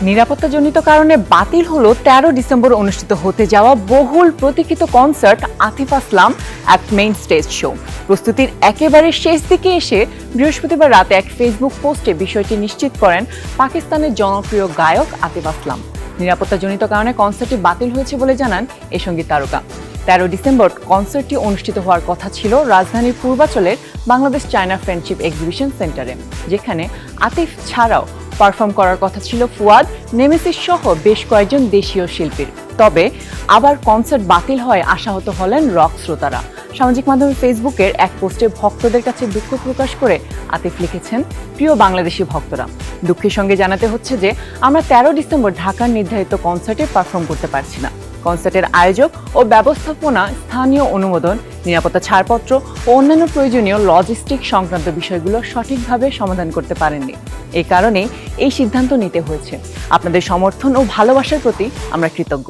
নিরাপত্তাজনিত কারণে বাতিল হলো ১৩ ডিসেম্বর অনুষ্ঠিত হতে যাওয়া বহুল প্রতীক্ষিত concert Atif Aslam at main stage show. প্রস্তুতির একেবারে শেষ দিকে এসে বৃহস্পতিবার রাতে এক ফেসবুক পোস্টে বিষয়টি নিশ্চিত করেন পাকিস্তানের জনপ্রিয় গায়ক আতিফ আসলাম। নিরাপত্তাজনিত কারণে কনসার্টটি বাতিল হয়েছে বলে জানান এই সঙ্গীত তারকা। ১৩ ডিসেম্বর কনসার্টটি অনুষ্ঠিত হওয়ার কথা ছিল রাজধানীর পূর্বাচলের বাংলাদেশ চায়না ফ্রেন্ডশিপ এক্সিবিশন সেন্টারে, যেখানে আতিফ ছাড়াও পারফর্ম করার কথা ছিল ফুয়াদ, নেমেসিস সহ বেশ কয়েকজন দেশীয় শিল্পীর। তবে আবার কনসার্ট বাতিল হয় আশাহত হলেন রক শ্রোতারা। সামাজিক মাধ্যমে ফেসবুকের এক পোস্টে ভক্তদের কাছে দুঃখ প্রকাশ করে আতিফ লিখেছেন, প্রিয় বাংলাদেশি ভক্তরা, দুঃখের সঙ্গে জানাতে হচ্ছে যে আমরা ১৩ ডিসেম্বর ঢাকার নির্ধারিত কনসার্টে পারফর্ম করতে পারছি না। কনসার্টের আয়োজক ও ব্যবস্থাপনা, স্থানীয় অনুমোদন, নিরাপত্তা ছাড়পত্র ও অন্যান্য প্রয়োজনীয় লজিস্টিক সংক্রান্ত বিষয়গুলো সঠিকভাবে সমাধান করতে পারেননি। এই কারণে এই সিদ্ধান্ত নিতে হয়েছে। আপনাদের সমর্থন ও ভালোবাসার প্রতি আমরা কৃতজ্ঞ।